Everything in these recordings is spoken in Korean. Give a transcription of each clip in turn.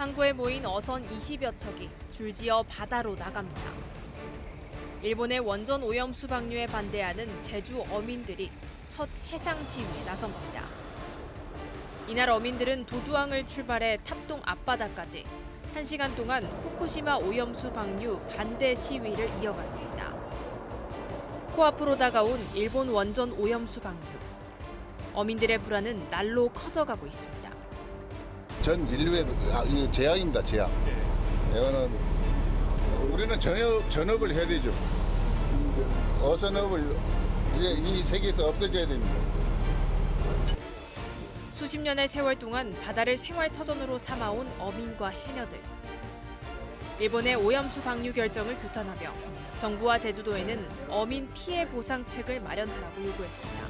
항구에 모인 어선 20여 척이 줄지어 바다로 나갑니다. 일본의 원전 오염수 방류에 반대하는 제주 어민들이 첫 해상 시위에 나선 겁니다. 이날 어민들은 도두항을 출발해 탑동 앞바다까지 1시간 동안 후쿠시마 오염수 방류 반대 시위를 이어갔습니다. 코앞으로 다가온 일본 원전 오염수 방류. 어민들의 불안은 날로 커져가고 있습니다. 전 인류의 재앙입니다, 재앙. 이거는 우리는 전업을 해야 되죠. 어선업을 이제 이 세계에서 없어져야 됩니다. 수십 년의 세월 동안 바다를 생활터전으로 삼아온 어민과 해녀들. 일본의 오염수 방류 결정을 규탄하며 정부와 제주도에는 어민 피해 보상책을 마련하라고 요구했습니다.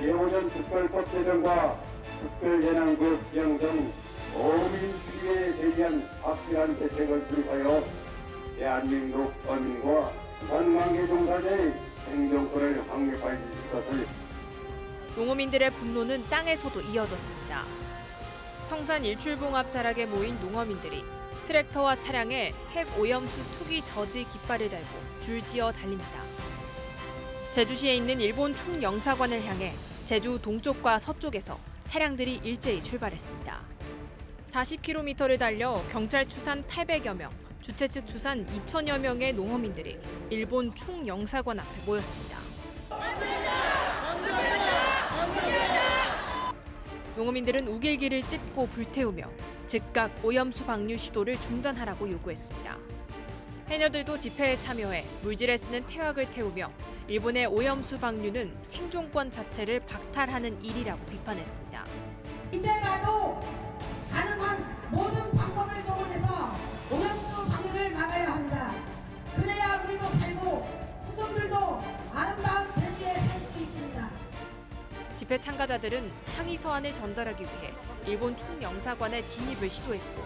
예오년 특별법제정과 특별예난국 지정 등 어민 피해에 대한 확실한 대책을 수립하여 대한민국 어민과 관광계 종사자의 생존권을 확립할 것을. 농어민들의 분노는 땅에서도 이어졌습니다. 성산 일출봉 앞 자락에 모인 농어민들이 트랙터와 차량에 핵 오염수 투기 저지 깃발을 달고 줄지어 달립니다. 제주시에 있는 일본 총영사관을 향해 제주 동쪽과 서쪽에서 차량들이 일제히 출발했습니다. 40km를 달려 경찰 추산 800여 명, 주최 측 추산 2천여 명의 농어민들이 일본 총영사관 앞에 모였습니다. 농어민들은 우길기를 찢고 불태우며 즉각 오염수 방류 시도를 중단하라고 요구했습니다. 해녀들도 집회에 참여해 물질에 쓰는 태왁을 태우며 일본의 오염수 방류는 생존권 자체를 박탈하는 일이라고 비판했습니다. 이제라도 가능한 모든 방법을 동원해서 오염수 방류를 막아야 합니다. 그래야 우리도 살고 후손들도 아름다운 제주에 살 수 있습니다. 집회 참가자들은 항의 서한을 전달하기 위해 일본 총영사관에 진입을 시도했고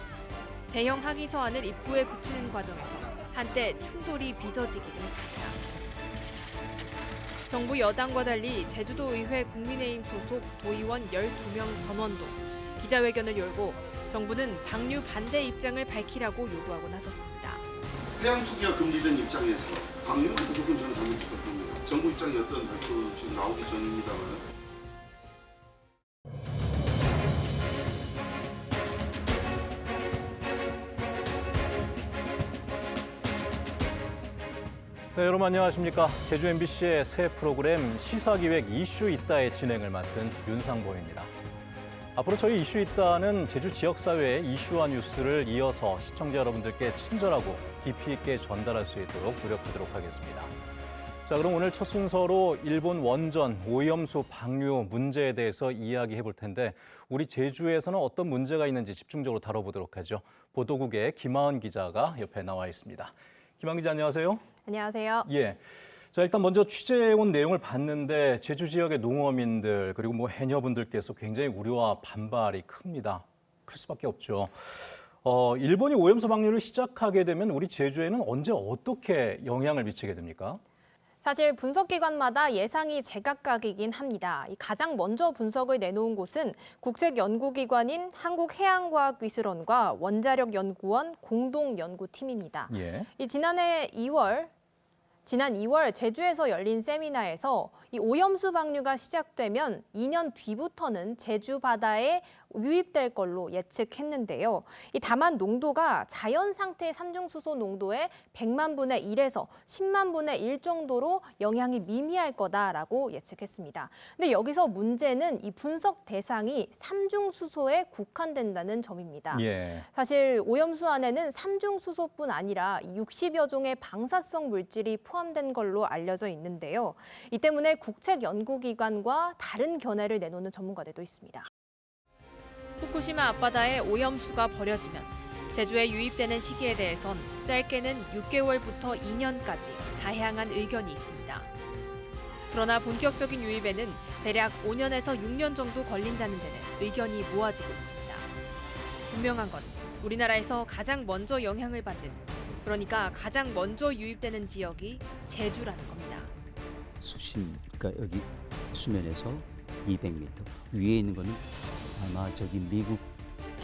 대형 항의 서한을 입구에 붙이는 과정에서 한때 충돌이 빚어지기도 했습니다. 정부 여당과 달리 제주도의회 국민의힘 소속 도의원 12명 전원도 기자회견을 열고 정부는 방류 반대 입장을 밝히라고 요구하고 나섰습니다. 해양 투기가 금지된 입장에서 방류는 무조건 저는 잘못했다고 봅니다. 정부 입장이 어떤 발표 지금 나오기 전입니다만. 네, 여러분 안녕하십니까. 제주 MBC의 새 프로그램 시사기획 이슈 있다의 진행을 맡은 윤상보입니다. 앞으로 저희 이슈 있다는 제주 지역사회의 이슈와 뉴스를 이어서 시청자 여러분들께 친절하고 깊이 있게 전달할 수 있도록 노력하도록 하겠습니다. 자, 그럼 오늘 첫 순서로 일본 원전 오염수 방류 문제에 대해서 이야기해 볼 텐데 우리 제주에서는 어떤 문제가 있는지 집중적으로 다뤄보도록 하죠. 보도국의 김하은 기자가 옆에 나와 있습니다. 김하은 기자 안녕하세요. 안녕하세요. 예. 자, 일단 먼저 취재해온 내용을 봤는데 제주 지역의 농어민들 그리고 해녀분들께서 굉장히 우려와 반발이 큽니다. 클 수밖에 없죠. 일본이 오염수 방류를 시작하게 되면 우리 제주에는 언제 어떻게 영향을 미치게 됩니까? 사실 분석기관마다 예상이 제각각이긴 합니다. 가장 먼저 분석을 내놓은 곳은 국책연구기관인 한국해양과학기술원과 원자력연구원 공동연구팀입니다. 예. 지난 2월 제주에서 열린 세미나에서 이 오염수 방류가 시작되면 2년 뒤부터는 제주 바다에 유입될 걸로 예측했는데요. 다만 농도가 자연 상태의 삼중수소 농도의 100만 분의 1에서 10만 분의 1 정도로 영향이 미미할 거다라고 예측했습니다. 근데 여기서 문제는 이 분석 대상이 삼중수소에 국한된다는 점입니다. 예. 사실 오염수 안에는 삼중수소뿐 아니라 60여 종의 방사성 물질이 포함된 걸로 알려져 있는데요. 이 때문에 국책연구기관과 다른 견해를 내놓는 전문가들도 있습니다. 후쿠시마 앞바다에 오염수가 버려지면 제주에 유입되는 시기에 대해선 짧게는 6개월부터 2년까지 다양한 의견이 있습니다. 그러나 본격적인 유입에는 대략 5년에서 6년 정도 걸린다는 데는 의견이 모아지고 있습니다. 분명한 건 우리나라에서 가장 먼저 영향을 받는, 그러니까 가장 먼저 유입되는 지역이 제주라는 겁니다. 그러니까 여기 수면에서 200m 위에 있는 거는 아마 저기 미국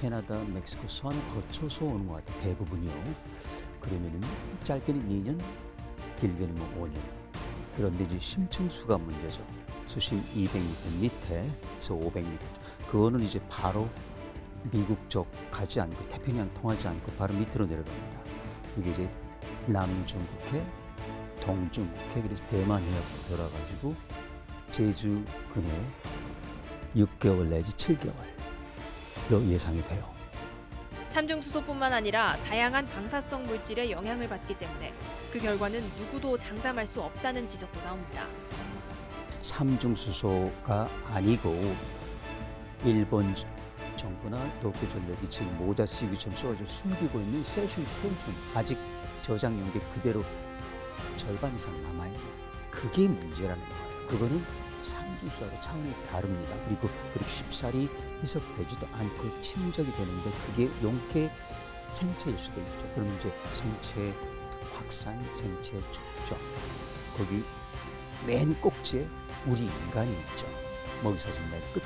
캐나다, 멕시코 선 거쳐서 오는 것 같아요. 대부분이요. 그러면은 짧게는 2년, 길게는 뭐 5년. 그런데 이제 심층수가 문제죠. 수심 200m 밑에서 500m. 그거는 이제 바로 미국 쪽 가지 않고 태평양 통하지 않고 바로 밑으로 내려갑니다. 이게 이제 남중국해, 동중국해, 그래서 대만 해협으로 돌아가지고 제주 근해 6개월 내지 7개월로 예상이 돼요. 삼중수소뿐만 아니라 다양한 방사성 물질의 영향을 받기 때문에 그 결과는 누구도 장담할 수 없다는 지적도 나옵니다. 삼중수소가 아니고 일본 정부나 도쿄전력이 지금 모자 쓰기처럼 써가지고 숨기고 있는 세슘, 스트론튬 아직 저장 용기 그대로 절반 이상 남아있는 그게 문제라는 거예요. 그거는 삼중수소하고 차원이 다릅니다. 그리고 쉽사리 희석되지도 않고 침적이 되는데 그게 용케 생체일 수도 있죠. 그러면 이제 생체 확산, 생체 축적 거기 맨 꼭지에 우리 인간이 있죠. 먹이사슬 맨 끝에.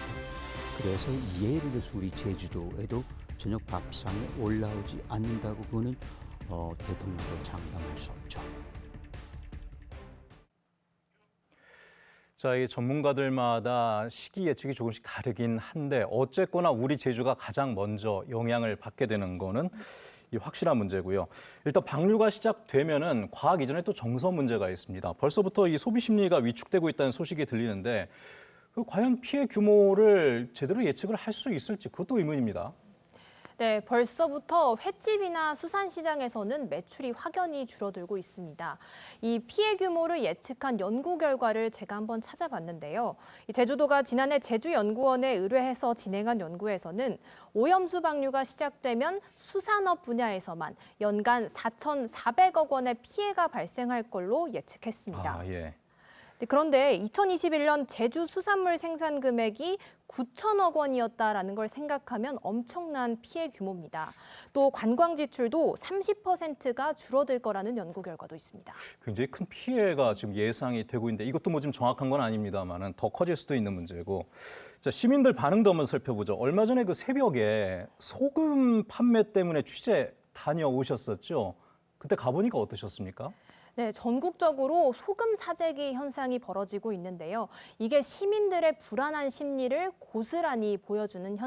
그래서 예를 들어서 우리 제주도에도 저녁 밥상에 올라오지 않는다고 그거는 대통령도 장담할 수 없죠. 자, 이 전문가들마다 시기 예측이 조금씩 다르긴 한데 어쨌거나 우리 제주가 가장 먼저 영향을 받게 되는 거는 이 확실한 문제고요. 일단 방류가 시작되면은 과학 이전에 또 정서 문제가 있습니다. 벌써부터 이 소비 심리가 위축되고 있다는 소식이 들리는데 과연 피해 규모를 제대로 예측을 할 수 있을지 그것도 의문입니다. 네, 벌써부터 횟집이나 수산시장에서는 매출이 확연히 줄어들고 있습니다. 이 피해 규모를 예측한 연구 결과를 제가 한번 찾아봤는데요. 제주도가 지난해 제주연구원에 의뢰해서 진행한 연구에서는 오염수 방류가 시작되면 수산업 분야에서만 연간 4,400억 원의 피해가 발생할 걸로 예측했습니다. 예. 그런데 2021년 제주 수산물 생산 금액이 9천억 원이었다라는 걸 생각하면 엄청난 피해 규모입니다. 또 관광 지출도 30%가 줄어들 거라는 연구 결과도 있습니다. 굉장히 큰 피해가 지금 예상이 되고 있는데 이것도 뭐 좀 정확한 건 아닙니다만은 더 커질 수도 있는 문제고. 자, 시민들 반응도 한번 살펴보죠. 얼마 전에 그 새벽에 소금 판매 때문에 취재 다녀오셨었죠. 그때 가보니까 어떠셨습니까? 네, 전국적으로 소금 사재기 현상이 벌어지고 있는데요. 이게 시민들의 불안한 심리를 고스란히 보여주는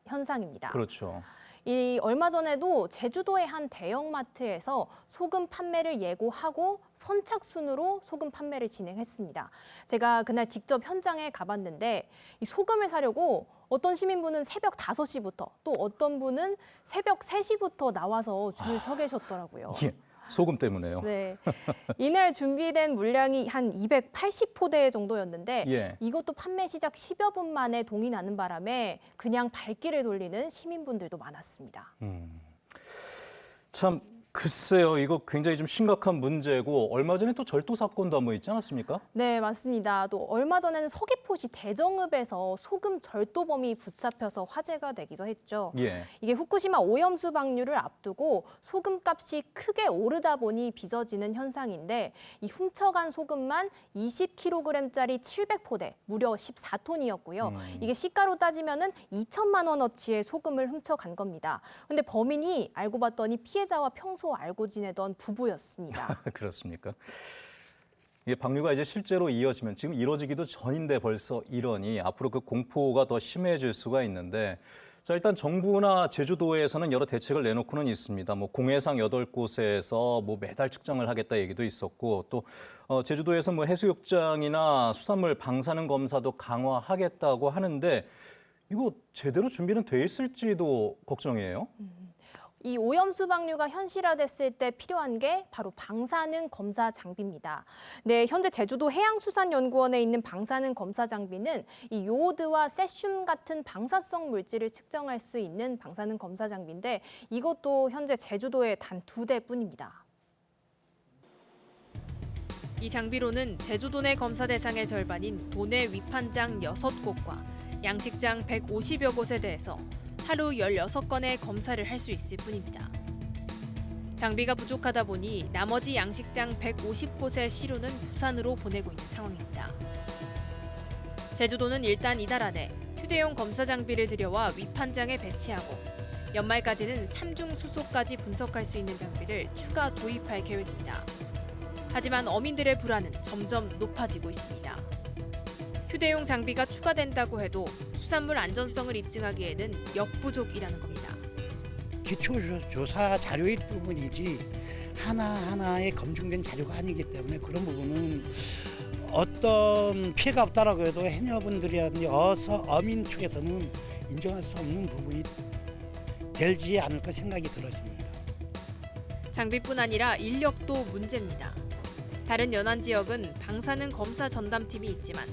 현상입니다. 그렇죠. 이 얼마 전에도 제주도의 한 대형마트에서 소금 판매를 예고하고 선착순으로 소금 판매를 진행했습니다. 제가 그날 직접 현장에 가봤는데 이 소금을 사려고 어떤 시민분은 새벽 5시부터 또 어떤 분은 새벽 3시부터 나와서 줄을 서 계셨더라고요. 예. 소금 때문에요. 네, 이날 준비된 물량이 한 280포대 정도였는데 예. 이것도 판매 시작 10여 분 만에 동이 나는 바람에 그냥 발길을 돌리는 시민분들도 많았습니다. 참 글쎄요, 이거 굉장히 좀 심각한 문제고 얼마 전에 또 절도 사건도 한번 있지 않았습니까? 네, 맞습니다. 또 얼마 전에는 서귀포시 대정읍에서 소금 절도범이 붙잡혀서 화제가 되기도 했죠. 예. 이게 후쿠시마 오염수 방류를 앞두고 소금값이 크게 오르다 보니 빚어지는 현상인데 이 훔쳐간 소금만 20kg짜리 700포대, 무려 14톤이었고요. 이게 시가로 따지면은 2천만 원어치의 소금을 훔쳐간 겁니다. 근데 범인이 알고 봤더니 피해자와 평소 알고 지내던 부부였습니다. 그렇습니까? 이게 방류가 이제 실제로 이어지면 지금 이루어지기도 전인데 벌써 이러니 앞으로 그 공포가 더 심해질 수가 있는데 자, 일단 정부나 제주도에서는 여러 대책을 내놓고는 있습니다. 뭐 공해상 8곳에서 뭐 매달 측정을 하겠다 얘기도 있었고 또 제주도에서 뭐 해수욕장이나 수산물 방사능 검사도 강화하겠다고 하는데 이거 제대로 준비는 돼 있을지도 걱정이에요. 이 오염수 방류가 현실화됐을 때 필요한 게 바로 방사능 검사 장비입니다. 네, 현재 제주도 해양수산연구원에 있는 방사능 검사 장비는 이 요오드와 세슘 같은 방사성 물질을 측정할 수 있는 방사능 검사 장비인데 이것도 현재 제주도에 단 2대뿐입니다. 이 장비로는 제주도 내 검사 대상의 절반인 도내 위판장 6곳과 양식장 150여 곳에 대해서 하루 16건의 검사를 할 수 있을 뿐입니다. 장비가 부족하다 보니 나머지 양식장 150곳의 시료는 부산으로 보내고 있는 상황입니다. 제주도는 일단 이달 안에 휴대용 검사 장비를 들여와 위판장에 배치하고 연말까지는 삼중 수소까지 분석할 수 있는 장비를 추가 도입할 계획입니다. 하지만 어민들의 불안은 점점 높아지고 있습니다. 휴대용 장비가 추가된다고 해도 수산물 안전성을 입증하기에는 역부족이라는 겁니다. 기초조사 자료일 부분이지 하나하나의 검증된 자료가 아니기 때문에 그런 부분은 어떤 피해가 없다라고 해도 해녀분들이라든지 어민 측에서는 인정할 수 없는 부분이 되지 않을까 생각이 들어집니다. 장비뿐 아니라 인력도 문제입니다. 다른 연안 지역은 방사능 검사 전담팀이 있지만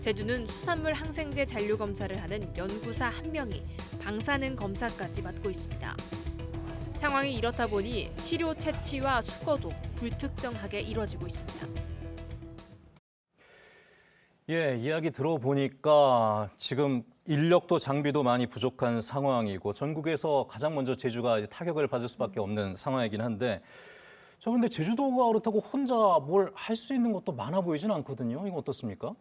제주는 수산물 항생제 잔류 검사를 하는 연구사 1명이 방사능 검사까지 맡고 있습니다. 상황이 이렇다 보니 시료 채취와 수거도 불특정하게 이뤄지고 있습니다. 예, 이야기 들어보니까 지금 인력도 장비도 많이 부족한 상황이고 전국에서 가장 먼저 제주가 이제 타격을 받을 수밖에 없는 상황이긴 한데 저 근데 제주도가 그렇다고 혼자 뭘 할 수 있는 것도 많아 보이진 않거든요. 이거 어떻습니까?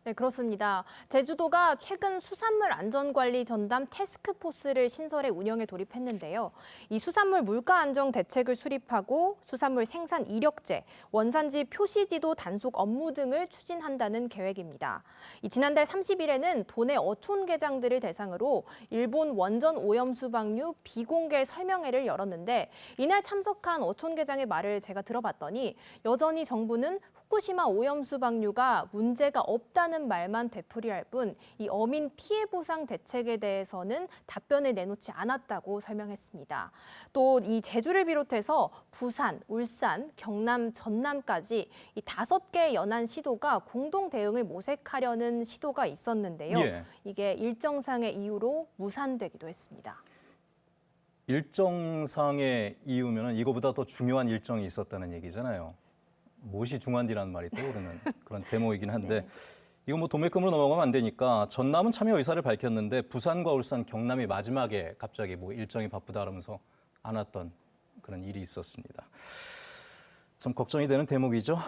네, 그렇습니다. 제주도가 최근 수산물 안전관리 전담 태스크포스를 신설해 운영에 돌입했는데요. 이 수산물 물가 안정 대책을 수립하고 수산물 생산 이력제, 원산지 표시지도 단속 업무 등을 추진한다는 계획입니다. 지난달 30일에는 도내 어촌계장들을 대상으로 일본 원전 오염수 방류 비공개 설명회를 열었는데 이날 참석한 어촌계장의 말을 제가 들어봤더니 여전히 정부는 후쿠시마 오염수 방류가 문제가 없다는 말만 되풀이할 뿐 이 어민 피해 보상 대책에 대해서는 답변을 내놓지 않았다고 설명했습니다. 또 이 제주를 비롯해서 부산, 울산, 경남, 전남까지 이 5개 연안 시도가 공동 대응을 모색하려는 시도가 있었는데요. 예. 이게 일정상의 이유로 무산되기도 했습니다. 일정상의 이유면은 이거보다 더 중요한 일정이 있었다는 얘기잖아요. 무엇이 중요한지라는 말이 떠오르는 그런 대목이긴 한데 네. 이거 뭐 도매금으로 넘어가면 안 되니까 전남은 참여 의사를 밝혔는데 부산과 울산, 경남이 마지막에 갑자기 뭐 일정이 바쁘다 그러면서 안 왔던 그런 일이 있었습니다. 좀 걱정이 되는 대목이죠.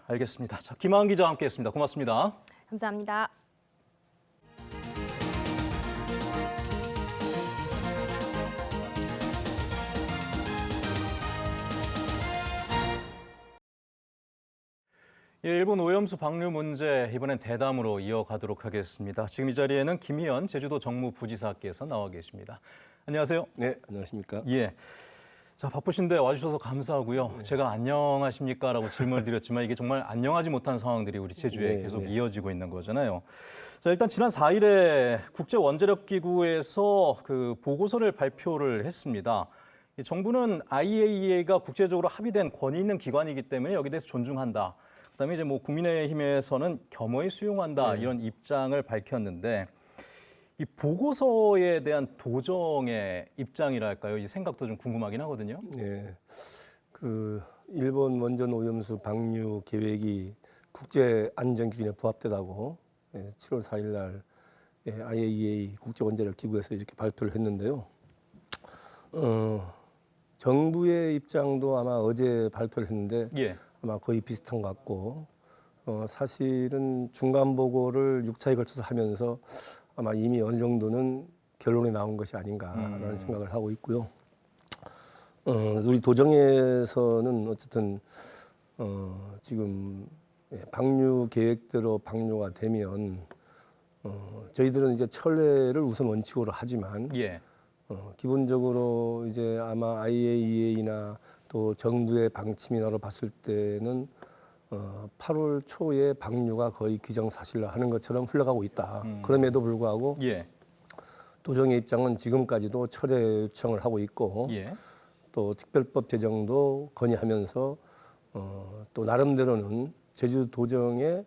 알겠습니다. 자, 김하은 기자와 함께했습니다. 고맙습니다. 감사합니다. 예, 일본 오염수 방류 문제 이번엔 대담으로 이어가도록 하겠습니다. 지금 이 자리에는 김희연 제주도 정무부지사께서 나와 계십니다. 안녕하세요. 네, 안녕하십니까. 예. 자, 바쁘신데 와주셔서 감사하고요. 네. 제가 안녕하십니까라고 질문을 드렸지만 이게 정말 안녕하지 못한 상황들이 우리 제주에 네, 계속 네. 이어지고 있는 거잖아요. 자, 일단 지난 4일에 국제원자력기구에서 그 보고서를 발표를 했습니다. 이 정부는 IAEA가 국제적으로 합의된 권위 있는 기관이기 때문에 여기에 대해서 존중한다. 그다음에 이제 뭐 국민의힘에서는 겸허히 수용한다 네. 이런 입장을 밝혔는데 이 보고서에 대한 도정의 입장이랄까요? 이 생각도 좀 궁금하긴 하거든요. 네, 그 일본 원전 오염수 방류 계획이 국제 안전 기준에 부합되다고 7월 4일 날 IAEA 국제 원자력 기구에서 이렇게 발표를 했는데요. 정부의 입장도 아마 어제 발표를 했는데 예. 아마 거의 비슷한 것 같고 사실은 중간 보고를 6차에 걸쳐서 하면서 아마 이미 어느 정도는 결론이 나온 것이 아닌가라는 생각을 하고 있고요. 우리 도정에서는 어쨌든 지금 방류 계획대로 방류가 되면 저희들은 이제 철회를 우선 원칙으로 하지만 예. 기본적으로 이제 아마 IAEA나 또 정부의 방침이나로 봤을 때는 8월 초에 방류가 거의 기정사실로 하는 것처럼 흘러가고 있다. 그럼에도 불구하고 예. 도정의 입장은 지금까지도 철회 요청을 하고 있고 예. 또 특별법 제정도 건의하면서 또 나름대로는 제주 도정의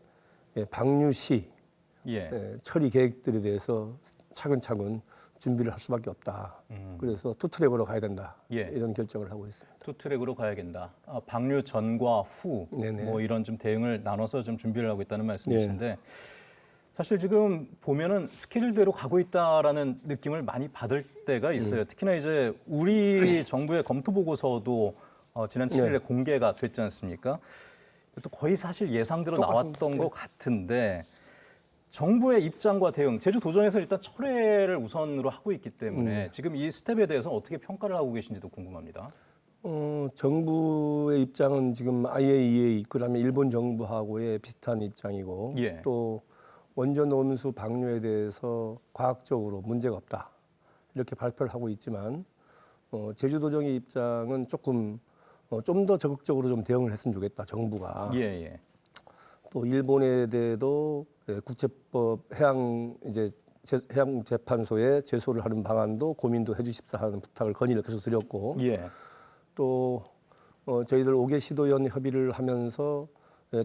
방류 시 처리 계획들에 대해서 차근차근 준비를 할 수밖에 없다. 그래서 투트랙으로 가야 된다. 이런 결정을 하고 있습니다. 투트랙으로 가야 된다. 방류 전과 후 뭐 이런 좀 대응을 나눠서 좀 준비를 하고 있다는 말씀이신데 사실 지금 보면은 스케줄대로 가고 있다라는 느낌을 많이 받을 때가 있어요. 특히나 이제 우리 정부의 검토 보고서도 지난 7일에 공개가 됐지 않습니까? 또 거의 사실 예상대로 나왔던 것 같은데 정부의 입장과 대응, 제주도정에서 일단 철회를 우선으로 하고 있기 때문에 지금 이 스텝에 대해서 어떻게 평가를 하고 계신지도 궁금합니다. 정부의 입장은 지금 IAEA, 그다음에 일본 정부하고의 비슷한 입장이고 예. 또 원전 오염수 방류에 대해서 과학적으로 문제가 없다 이렇게 발표를 하고 있지만 제주도정의 입장은 조금 좀 더 적극적으로 좀 대응을 했으면 좋겠다 정부가. 예, 예. 또 일본에 대해도 국제법 해양재판소에 제소를 하는 방안도 고민도 해주십사 하는 부탁을 건의를 계속 드렸고 예. 또 저희들 5개 시도연 협의를 하면서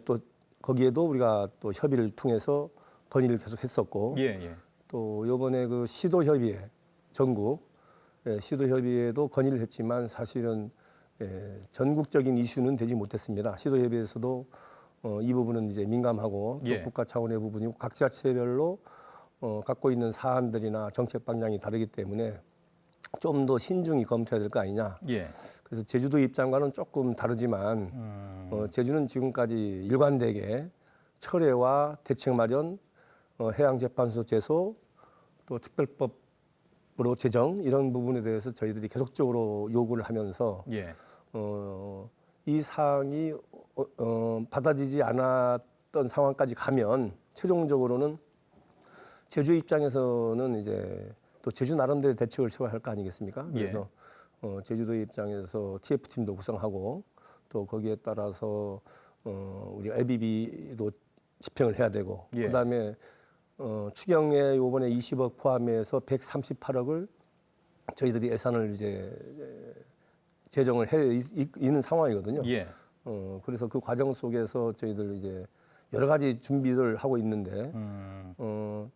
또 거기에도 우리가 또 협의를 통해서 건의를 계속 했었고 예, 예. 또 이번에 그 시도협의회 전국 시도협의회도 건의를 했지만 사실은 전국적인 이슈는 되지 못했습니다. 시도협의회에서도 이 부분은 이제 민감하고 또 예. 국가 차원의 부분이고 각 지자체별로 갖고 있는 사안들이나 정책 방향이 다르기 때문에 좀 더 신중히 검토해야 될 거 아니냐. 예. 그래서 제주도 입장과는 조금 다르지만 제주는 지금까지 일관되게 철회와 대책 마련, 해양재판소 제소, 또 특별법으로 제정 이런 부분에 대해서 저희들이 계속적으로 요구를 하면서 예. 이 사항이 받아지지 않았던 상황까지 가면 최종적으로는 제주 입장에서는 이제 또 제주 나름대로 대책을 세워야 할 거 아니겠습니까? 그래서 제주도 입장에서 TF팀도 구성하고 또 거기에 따라서 우리 ABB도 집행을 해야 되고 예. 그다음에 추경에 이번에 20억 포함해서 138억을 저희들이 예산을 이제 제정을 해 있는 상황이거든요. 예. 그래서 그 과정 속에서 저희들 이제 여러 가지 준비를 하고 있는데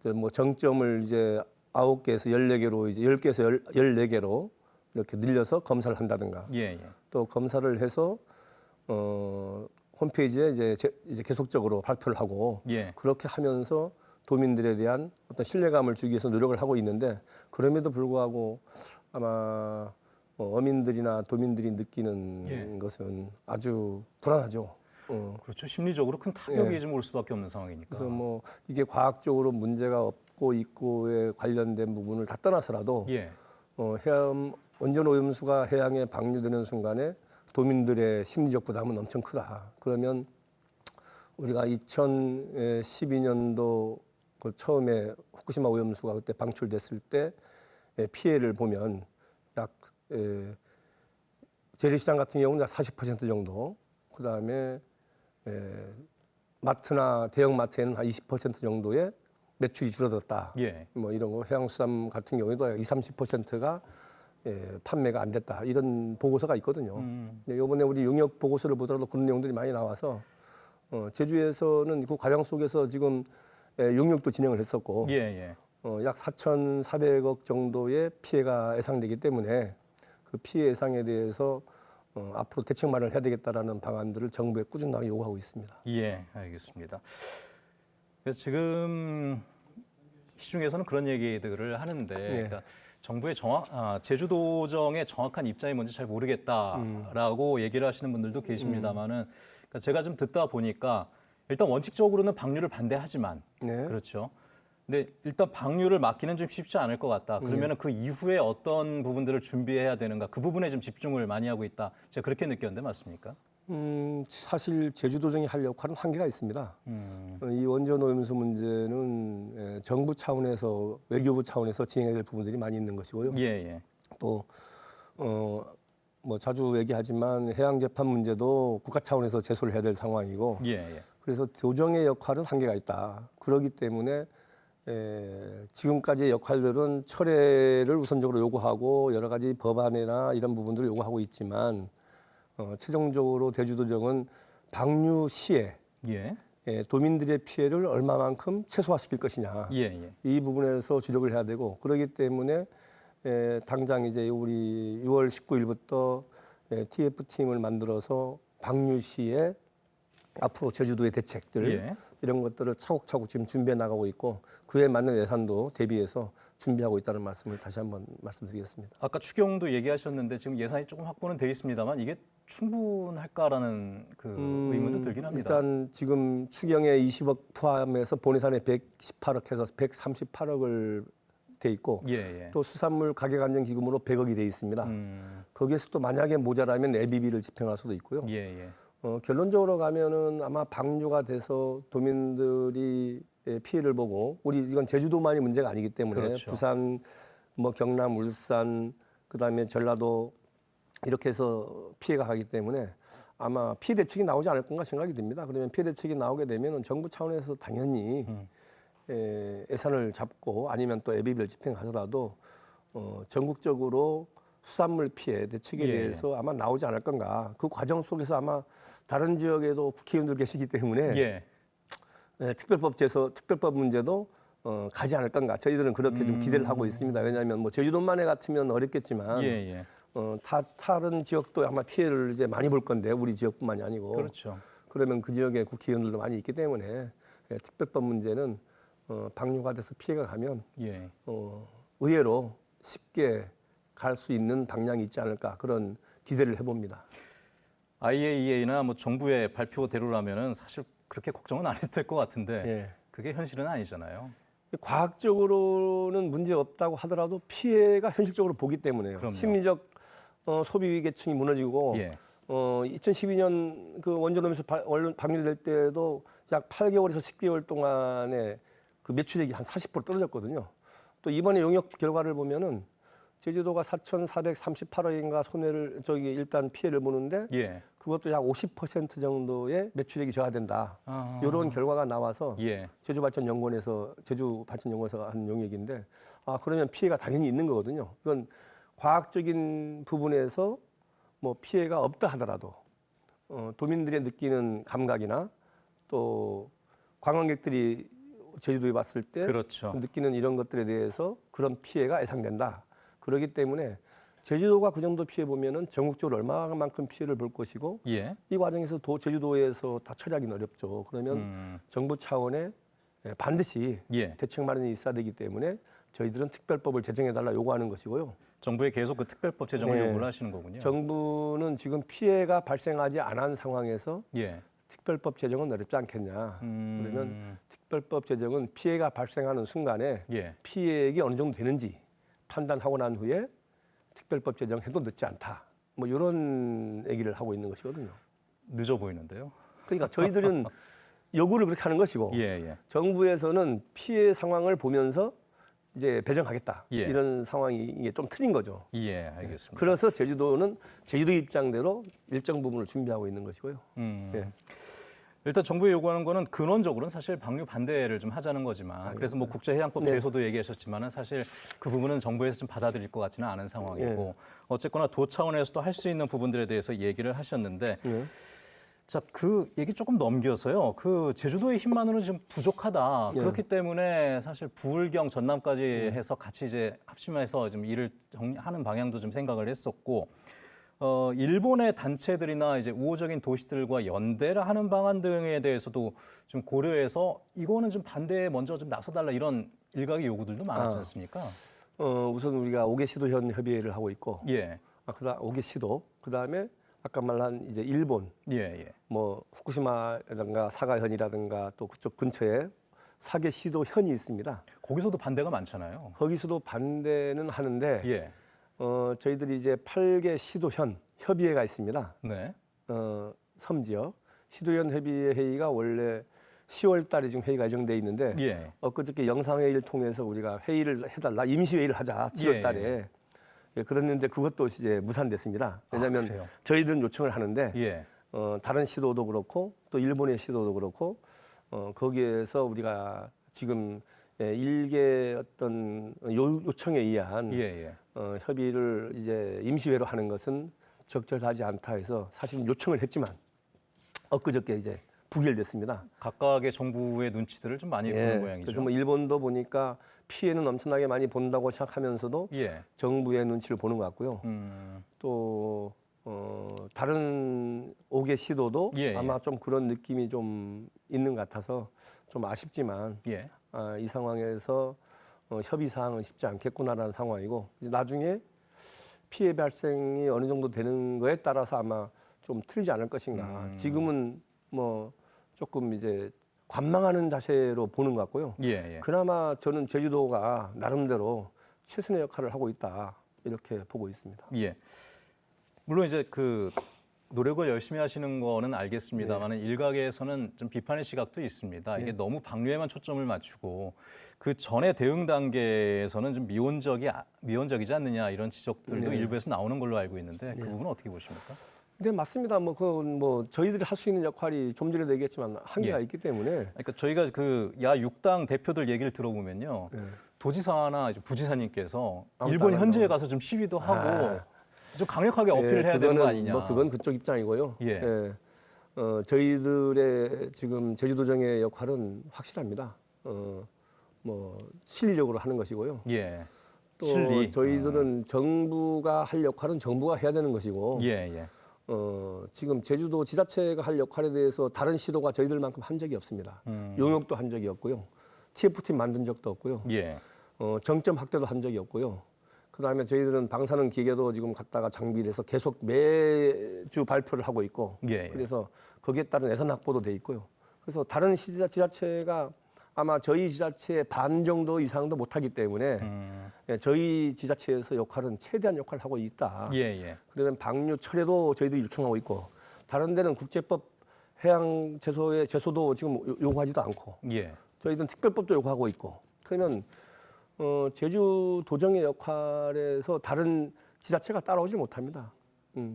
이제 뭐 정점을 이제 9개에서 14개로 이제 10개에서 14개로 이렇게 늘려서 검사를 한다든가 예, 예. 또 검사를 해서 홈페이지에 이제 계속적으로 발표를 하고 예. 그렇게 하면서 도민들에 대한 어떤 신뢰감을 주기 위해서 노력을 하고 있는데 그럼에도 불구하고 아마 어민들이나 도민들이 느끼는 것은 아주 불안하죠. 그렇죠. 심리적으로 큰 타격이 좀 올 수밖에 없는 상황이니까. 그래서 뭐 이게 과학적으로 문제가 없고 있고에 관련된 부분을 다 떠나서라도 예. 해양 원전 오염수가 해양에 방류되는 순간에 도민들의 심리적 부담은 엄청 크다. 그러면 우리가 2012년도 그 처음에 후쿠시마 오염수가 그때 방출됐을 때 피해를 보면 약 재래시장 같은 경우는 약 40% 정도, 그 다음에 마트나 대형 마트에는 한 20% 정도의 매출이 줄어들었다. 예. 뭐 이런 거 해양수산 같은 경우에도 20-30%가 판매가 안 됐다. 이런 보고서가 있거든요. 근데 이번에 우리 용역 보고서를 보더라도 그런 내용들이 많이 나와서 제주에서는 그 과정 속에서 지금 용역도 진행을 했었고 예, 예. 약 4,400억 정도의 피해가 예상되기 때문에 그 피해 예상에 대해서 앞으로 대책 마련을 해야 되겠다라는 방안들을 정부에 꾸준하게 요구하고 있습니다. 예, 알겠습니다. 그래서 지금 시중에서는 그런 얘기들을 하는데 그러니까 정부의 제주도정의 정확한 입장이 뭔지 잘 모르겠다라고 얘기를 하시는 분들도 계십니다만은 그러니까 제가 좀 듣다 보니까 일단 원칙적으로는 방류를 반대하지만 그렇죠. 근데 일단 방류를 막기는 좀 쉽지 않을 것 같다. 그러면은 그 이후에 어떤 부분들을 준비해야 되는가 그 부분에 좀 집중을 많이 하고 있다. 제가 그렇게 느꼈는데 맞습니까? 사실 제주도정이 할 역할은 한계가 있습니다. 이 원전 오염수 문제는 정부 차원에서 외교부 차원에서 진행해야 될 부분들이 많이 있는 것이고요. 예, 예. 또 뭐 자주 얘기하지만 해양재판 문제도 국가 차원에서 제소를 해야 될 상황이고. 예, 예. 그래서 도정의 역할은 한계가 있다. 그렇기 때문에 지금까지의 역할들은 철회를 우선적으로 요구하고 여러 가지 법안이나 이런 부분들을 요구하고 있지만 최종적으로 제주도정은 방류 시에 도민들의 피해를 얼마만큼 최소화시킬 것이냐 이 부분에서 주력을 해야 되고 그렇기 때문에 당장 이제 우리 6월 19일부터 TF팀을 만들어서 방류 시에 앞으로 제주도의 대책들 이런 것들을 차곡차곡 지금 준비해 나가고 있고 그에 맞는 예산도 대비해서 준비하고 있다는 말씀을 다시 한번 말씀드리겠습니다. 아까 추경도 얘기하셨는데 지금 예산이 조금 확보는 돼 있습니다만 이게 충분할까라는 그 의문도 들긴 합니다. 일단 지금 추경에 20억 포함해서 본예산에 118억 해서 138억을 돼 있고 또 수산물 가격 안정 기금으로 100억이 돼 있습니다. 거기에서 또 만약에 모자라면 예비비를 집행할 수도 있고요. 결론적으로 가면은 아마 방류가 돼서 도민들이 피해를 보고 우리 이건 제주도만이 문제가 아니기 때문에 그렇죠. 부산, 뭐 경남, 울산, 그다음에 전라도 이렇게 해서 피해가 가기 때문에 아마 피해 대책이 나오지 않을 건가 생각이 듭니다. 그러면 피해 대책이 나오게 되면은 정부 차원에서 당연히 예산을 잡고 아니면 또 예비비를 집행하더라도 전국적으로 수산물 피해 대책에 대해서 아마 나오지 않을 건가. 그 과정 속에서 아마 다른 지역에도 국회의원들 계시기 때문에 특별법 문제도 가지 않을 건가. 저희들은 그렇게 좀 기대를 하고 있습니다. 왜냐하면 뭐 제주도만에 같으면 어렵겠지만 다른 지역도 아마 피해를 이제 많이 볼 건데 우리 지역뿐만이 아니고 그렇죠. 그러면 그 지역에 국회의원들도 많이 있기 때문에 특별법 문제는 방류가 돼서 피해가 가면 의외로 쉽게 갈 수 있는 방향이 있지 않을까 그런 기대를 해봅니다. IAEA나 뭐 정부의 발표대로라면은 사실 그렇게 걱정은 안 해도 될 것 같은데 그게 현실은 아니잖아요. 과학적으로는 문제 없다고 하더라도 피해가 현실적으로 보기 때문에요. 그럼요. 심리적 소비 계층이 무너지고 2012년 그 원전오염수 방류될 때도 약 8개월에서 10개월 동안에 그 매출액이 한 40% 떨어졌거든요. 또 이번에 용역 결과를 보면은 제주도가 4,438억인가 손해를 일단 피해를 보는데 그것도 약 50% 정도의 매출액이 저하된다. 이런 결과가 나와서 제주발전연구원에서 한 용역인데 그러면 피해가 당연히 있는 거거든요. 이건 과학적인 부분에서 뭐 피해가 없다 하더라도 도민들이 느끼는 감각이나 또 관광객들이 제주도에 왔을 때 느끼는 이런 것들에 대해서 그런 피해가 예상된다. 그렇기 때문에 제주도가 그 정도 피해 보면은 전국적으로 얼마만큼 피해를 볼 것이고 이 과정에서 제주도에서 다 처리하기는 어렵죠. 그러면 정부 차원에 반드시 대책 마련이 있어야 되기 때문에 저희들은 특별법을 제정해달라 요구하는 것이고요. 정부에 계속 그 특별법 제정을 요구를 하시는 거군요. 정부는 지금 피해가 발생하지 않은 상황에서 특별법 제정은 어렵지 않겠냐. 그러면 특별법 제정은 피해가 발생하는 순간에 피해액이 어느 정도 되는지 판단하고 난 후에 특별법 제정해도 늦지 않다. 뭐 이런 얘기를 하고 있는 것이거든요. 늦어 보이는데요. 그러니까 저희들은 요구를 그렇게 하는 것이고 정부에서는 피해 상황을 보면서 이제 배정하겠다. 이런 상황이 이게 좀 틀린 거죠. 알겠습니다. 그래서 제주도는 제주도 입장대로 일정 부분을 준비하고 있는 것이고요. 일단 정부에 요구하는 거는 근원적으로는 사실 방류 반대를 좀 하자는 거지만 그래서 뭐 국제해양법 제소도 얘기하셨지만은 사실 그 부분은 정부에서 좀 받아들일 것 같지는 않은 상황이고 어쨌거나 도 차원에서도 할 수 있는 부분들에 대해서 얘기를 하셨는데 자, 그 얘기 조금 넘겨서요. 그 제주도의 힘만으로는 지금 부족하다. 그렇기 때문에 사실 부울경 전남까지 해서 같이 이제 합심해서 좀 일을 하는 방향도 좀 생각을 했었고 일본의 단체들이나 이제 우호적인 도시들과 연대를 하는 방안 등에 대해서도 좀 고려해서 이거는 좀 반대에 먼저 좀 나서달라 이런 일각의 요구들도 많았지 않습니까? 우선 우리가 5개 시도현 협의회를 하고 있고, 그다음 5개 시도, 그다음에 아까 말한 이제 일본, 뭐 후쿠시마라든가 사가현이라든가 또 그쪽 근처에 4개 시도현이 있습니다. 거기서도 반대가 많잖아요. 거기서도 반대는 하는데. 저희들이 이제 8개 시도현 협의회가 있습니다. 섬지역 시도현 협의회 회의가 원래 10월 달에 지금 회의가 예정돼 있는데 엊그저께 영상회의를 통해서 우리가 회의를 해달라 임시회의를 하자 7월 달에 그랬는데 그것도 이제 무산됐습니다. 왜냐하면 저희들은 요청을 하는데 다른 시도도 그렇고 또 일본의 시도도 그렇고 거기에서 우리가 지금 일개 어떤 요청에 의한 협의를 이제 임시회로 하는 것은 적절하지 않다 해서 사실 요청을 했지만 엊그저께 이제 부결됐습니다. 각각의 정부의 눈치들을 좀 많이 보는 모양이죠. 그래서 뭐 일본도 보니까 피해는 엄청나게 많이 본다고 생각하면서도 정부의 눈치를 보는 것 같고요. 또 다른 5개 시도도 예, 예. 아마 좀 그런 느낌이 좀 있는 것 같아서 좀 아쉽지만 예. 이 상황에서 협의 사항은 쉽지 않겠구나라는 상황이고 이제 나중에 피해 발생이 어느 정도 되는 거에 따라서 아마 좀 틀리지 않을 것인가. 지금은 뭐 조금 이제 관망하는 자세로 보는 것 같고요. 예, 예. 그나마 저는 제주도가 나름대로 최선의 역할을 하고 있다 이렇게 보고 있습니다. 예. 물론 이제 그 노력을 열심히 하시는 거는 알겠습니다만 일각에서는 좀 비판의 시각도 있습니다. 이게 너무 방류에만 초점을 맞추고 그 전에 대응 단계에서는 좀 미온적이지 않느냐 이런 지적들도 일부에서 나오는 걸로 알고 있는데 그 부분은 어떻게 보십니까? 네, 맞습니다. 그건 저희들이 할 수 있는 역할이 좀 전에도 얘기했지만 한계가 있기 때문에. 그러니까 저희가 그 야 6당 대표들 얘기를 들어보면요. 도지사나 이제 부지사님께서 일본 현지에 가서 좀 시위도 하고 좀 강력하게 어필을 해야 되는 거 아니냐. 그건 그쪽 입장이고요. 예. 저희들의 지금 제주도정의 역할은 확실합니다. 실리적으로 하는 것이고요. 예. 또 실리. 저희들은 정부가 할 역할은 정부가 해야 되는 것이고. 예, 예. 지금 제주도 지자체가 할 역할에 대해서 다른 시도가 저희들만큼 한 적이 없습니다. 용역도 한 적이 없고요. TF팀 만든 적도 없고요. 예. 정점 확대도 한 적이 없고요. 그다음에 저희들은 방사능 기계도 지금 갖다가 장비를 해서 계속 매주 발표를 하고 있고 예. 그래서 거기에 따른 예산 확보도 돼 있고요. 그래서 다른 지자체가 아마 저희 지자체의 반 정도 이상도 못하기 때문에 저희 지자체에서 역할은 최대한 역할을 하고 있다. 예. 그러면 방류 철회도 저희들이 요청하고 있고 다른 데는 국제법 해양 제소도 지금 요구하지도 않고 예. 저희들은 특별법도 요구하고 있고 그러면 제주 도정의 역할에서 다른 지자체가 따라오지 못합니다.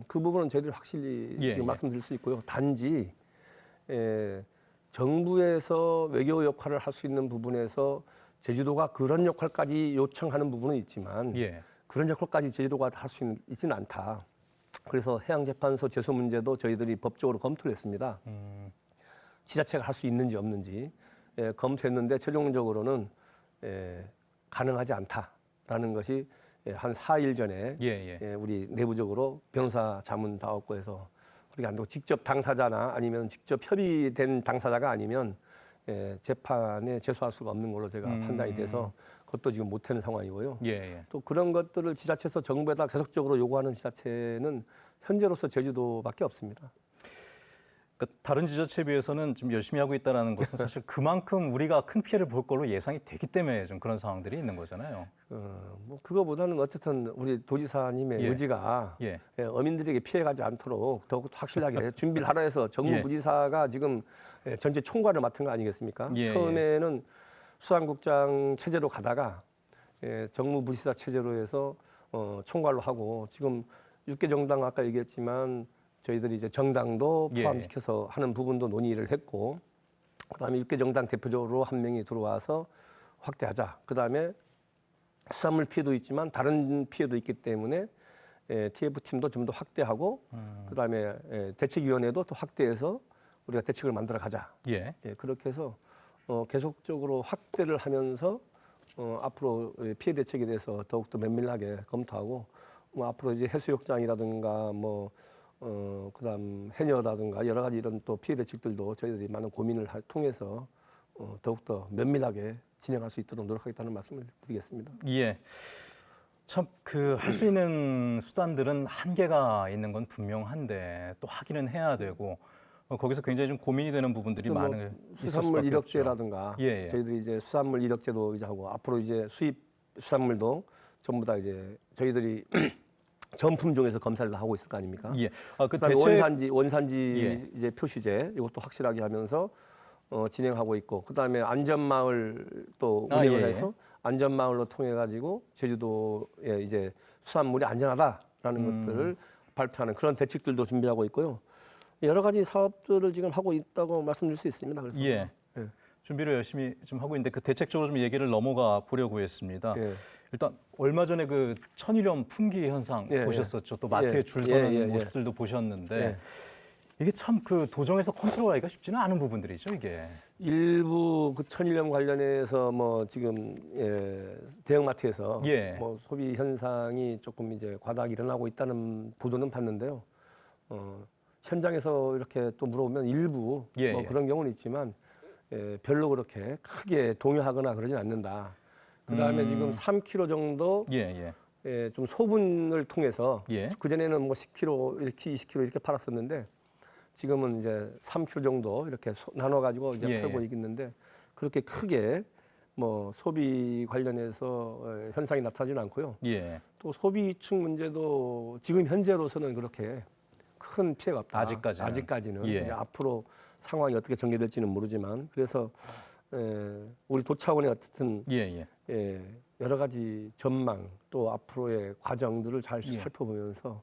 그 부분은 저희들이 확실히 지금 말씀드릴 수 있고요. 단지 정부에서 외교 역할을 할 수 있는 부분에서 제주도가 그런 역할까지 요청하는 부분은 있지만 그런 역할까지 제주도가 할 수 있지는 않다. 그래서 해양재판소 제소 문제도 저희들이 법적으로 검토를 했습니다. 지자체가 할 수 있는지 없는지 검토했는데 최종적으로는 가능하지 않다라는 것이 한 4일 전에 우리 내부적으로 변호사 자문 다 얻고 해서 그렇게 안 되고 직접 당사자나 아니면 직접 협의된 당사자가 아니면 재판에 제소할 수가 없는 걸로 제가 판단이 돼서 그것도 지금 못하는 상황이고요. 또 그런 것들을 지자체에서 정부에다 계속적으로 요구하는 지자체는 현재로서 제주도밖에 없습니다. 그러니까 다른 지자체에 비해서는 좀 열심히 하고 있다는 것은 사실 그만큼 우리가 큰 피해를 볼 걸로 예상이 되기 때문에 좀 그런 상황들이 있는 거잖아요. 그거보다는 어쨌든 우리 도지사님의 의지가 어민들에게 피해가지 않도록 더욱 확실하게 준비를 하라 해서 정무부지사가 지금 전체 총괄을 맡은 거 아니겠습니까? 처음에는 수산국장 체제로 가다가 정무부지사 체제로 해서 총괄로 하고 지금 6개 정당 아까 얘기했지만 저희들이 이제 정당도 포함시켜서 하는 부분도 논의를 했고, 그다음에 6개 정당 대표적으로 한 명이 들어와서 확대하자. 그다음에 수산물 피해도 있지만 다른 피해도 있기 때문에 TF팀도 좀 더 확대하고, 그다음에 대책위원회도 또 확대해서 우리가 대책을 만들어 가자. 그렇게 해서 계속적으로 확대를 하면서 앞으로 피해 대책에 대해서 더욱더 면밀하게 검토하고, 앞으로 이제 해수욕장이라든가 그다음 해녀라든가 여러 가지 이런 또 피해 대책들도 저희들이 많은 고민을 통해서 더욱더 면밀하게 진행할 수 있도록 노력하겠다는 말씀을 드리겠습니다. 참 할 수 있는 수단들은 한계가 있는 건 분명한데 또 하기는 해야 되고 거기서 굉장히 좀 고민이 되는 부분들이 많은 수산물 이력제라든가 저희들이 이제 수산물 이력제도 이제 하고 앞으로 이제 수입 수산물도 전부 다 이제 저희들이 전품종에서 검사를 다 하고 있을 거 아닙니까? 그다음에 원산지 이제 표시제 이것도 확실하게 하면서 진행하고 있고, 그다음에 안전마을 또 운영을 해서 안전마을로 통해 가지고 제주도에 이제 수산물이 안전하다라는 것들을 발표하는 그런 대책들도 준비하고 있고요. 여러 가지 사업들을 지금 하고 있다고 말씀드릴 수 있습니다. 그래서 준비를 열심히 좀 하고 있는데 그 대책적으로 좀 얘기를 넘어가 보려고 했습니다. 일단 얼마 전에 그 천일염 품귀 현상 보셨었죠. 또 마트에 줄 서는 모습들도 보셨는데 이게 참 그 도정에서 컨트롤하기가 쉽지는 않은 부분들이죠, 이게. 일부 그 천일염 관련해서 지금 대형마트에서 소비 현상이 조금 이제 과다하게 일어나고 있다는 보도는 봤는데요. 현장에서 이렇게 또 물어보면 일부 예, 뭐 예. 그런 경우는 있지만 별로 그렇게 크게 동요하거나 그러진 않는다. 그다음에 지금 3kg 정도 좀 소분을 통해서 그전에는 뭐 10kg, 이렇게 20kg 이렇게 팔았었는데 지금은 이제 3kg 정도 이렇게 나눠 가지고 이제 팔고 있는데 그렇게 크게 뭐 소비 관련해서 현상이 나타나지는 않고요. 또 소비층 문제도 지금 현재로서는 그렇게 큰 피해가 없다. 아직까지는. 이제 앞으로 상황이 어떻게 전개될지는 모르지만 그래서 우리 도차원의 어쨌든 여러 가지 전망 또 앞으로의 과정들을 잘 살펴보면서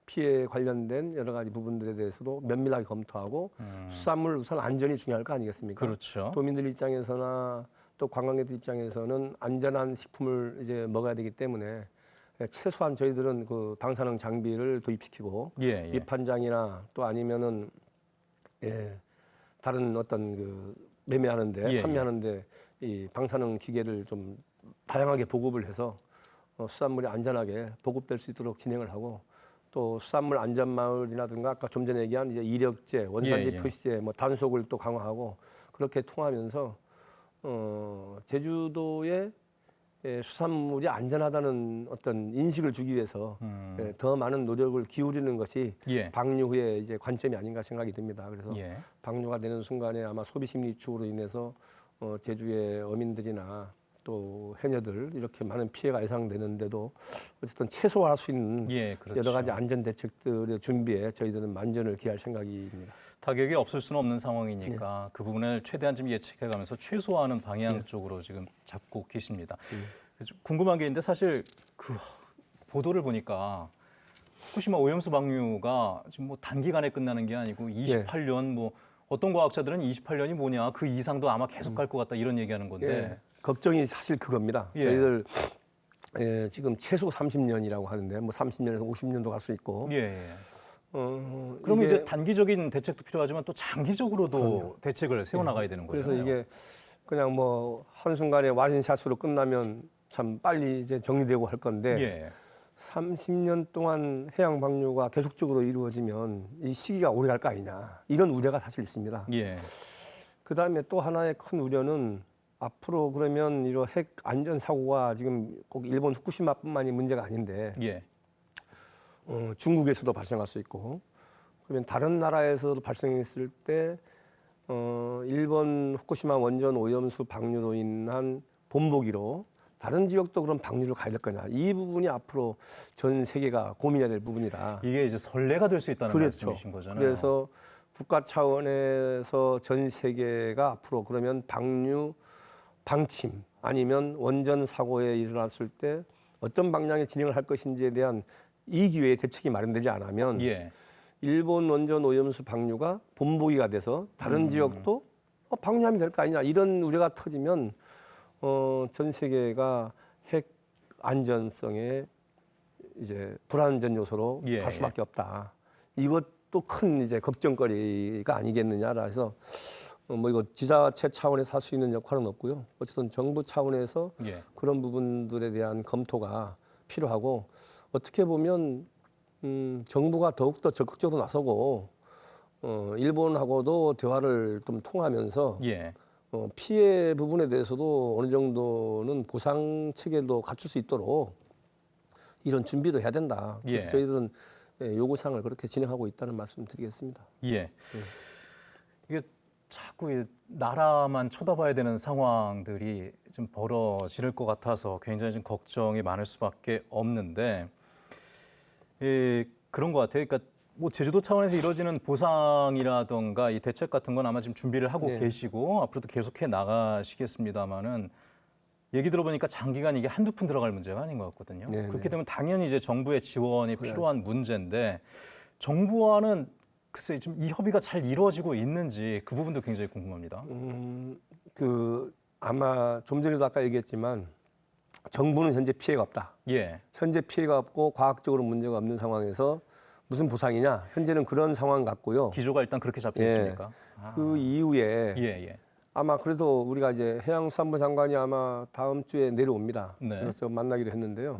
피해 관련된 여러 가지 부분들에 대해서도 면밀하게 검토하고 수산물 우선 안전이 중요할 거 아니겠습니까? 그렇죠. 도민들 입장에서나 또 관광객들 입장에서는 안전한 식품을 이제 먹어야 되기 때문에 최소한 저희들은 그 방사능 장비를 도입시키고 입판장이나 또 아니면은 다른 어떤 그 매매하는데 판매하는데 이 방사능 기계를 좀 다양하게 보급을 해서 수산물이 안전하게 보급될 수 있도록 진행을 하고 또 수산물 안전마을이라든가 아까 좀 전에 얘기한 이제 이력제, 원산지 표시제, 뭐 단속을 또 강화하고 그렇게 통하면서 제주도의 수산물이 안전하다는 어떤 인식을 주기 위해서 더 많은 노력을 기울이는 것이 방류 후에 이제 관점이 아닌가 생각이 듭니다. 그래서 방류가 되는 순간에 아마 소비 심리 위축으로 인해서 제주의 어민들이나 또 해녀들 이렇게 많은 피해가 예상되는데도 어쨌든 최소화할 수 있는 여러 가지 안전 대책들의 준비에 저희들은 만전을 기할 생각입니다. 타격이 없을 수는 없는 상황이니까 그 부분을 최대한 좀 예측해가면서 최소화하는 방향 쪽으로 지금 잡고 계십니다. 궁금한 게 있는데 사실 그 보도를 보니까 후쿠시마 오염수 방류가 지금 뭐 단기간에 끝나는 게 아니고 28년 뭐 어떤 과학자들은 28년이 뭐냐 그 이상도 아마 계속 갈 것 같다 이런 얘기하는 건데 걱정이 사실 그겁니다. 저희들 지금 최소 30년이라고 하는데 뭐 30년에서 50년도 갈 수 있고 그러면 이제 단기적인 대책도 필요하지만 또 장기적으로도 대책을 세워나가야 되는 거잖아요. 그래서 이게 그냥 뭐 한순간에 와신샷으로 끝나면 참 빨리 이제 정리되고 할 건데 30년 동안 해양 방류가 계속적으로 이루어지면 이 시기가 오래 갈 거 아니냐 이런 우려가 사실 있습니다. 그다음에 또 하나의 큰 우려는 앞으로 그러면 이런 핵 안전 사고가 지금 꼭 일본 후쿠시마뿐만이 문제가 아닌데 중국에서도 발생할 수 있고 그러면 다른 나라에서도 발생했을 때 일본 후쿠시마 원전 오염수 방류로 인한 본보기로 다른 지역도 그런 방류를 가야 될 거냐 이 부분이 앞으로 전 세계가 고민해야 될 부분이다. 이게 이제 선례가 될 수 있다는 말씀이신 거잖아요. 그래서 국가 차원에서 전 세계가 앞으로 그러면 방류 방침 아니면 원전 사고에 일어났을 때 어떤 방향의 진행을 할 것인지에 대한 이 기회에 대책이 마련되지 않으면 일본 원전 오염수 방류가 본보기가 돼서 다른 지역도 방류하면 될 거 아니냐 이런 우려가 터지면 전 세계가 핵 안전성의 이제 불안전 요소로 갈 수밖에 없다. 이것도 큰 이제 걱정거리가 아니겠느냐라 해서 뭐 이거 지자체 차원에서 할 수 있는 역할은 없고요. 어쨌든 정부 차원에서 그런 부분들에 대한 검토가 필요하고 어떻게 보면 정부가 더욱더 적극적으로 나서고 일본하고도 대화를 좀 통하면서 피해 부분에 대해서도 어느 정도는 보상 체계도 갖출 수 있도록 이런 준비도 해야 된다. 그래서 저희들은 요구사항을 그렇게 진행하고 있다는 말씀 드리겠습니다. 이게 자꾸 나라만 쳐다봐야 되는 상황들이 좀 벌어질 것 같아서 굉장히 좀 걱정이 많을 수밖에 없는데 그런 것 같아요. 그러니까 뭐 제주도 차원에서 이루어지는 보상이라던가 이 대책 같은 건 아마 지금 준비를 하고 계시고 앞으로도 계속해 나가시겠습니다만은 얘기 들어보니까 장기간 이게 한두 푼 들어갈 문제가 아닌 것 같거든요. 그렇게 되면 당연히 이제 정부의 지원이 필요한 문제인데 정부와는 글쎄 지금 이 협의가 잘 이루어지고 있는지 그 부분도 굉장히 궁금합니다. 아마 좀 전에도 아까 얘기했지만 정부는 현재 피해가 없다. 현재 피해가 없고 과학적으로 문제가 없는 상황에서 무슨 보상이냐? 현재는 그런 상황 같고요. 기조가 일단 그렇게 잡혀 있습니까? 그 이후에 아마 그래도 우리가 이제 해양수산부 장관이 아마 다음 주에 내려옵니다. 그래서 만나기로 했는데요.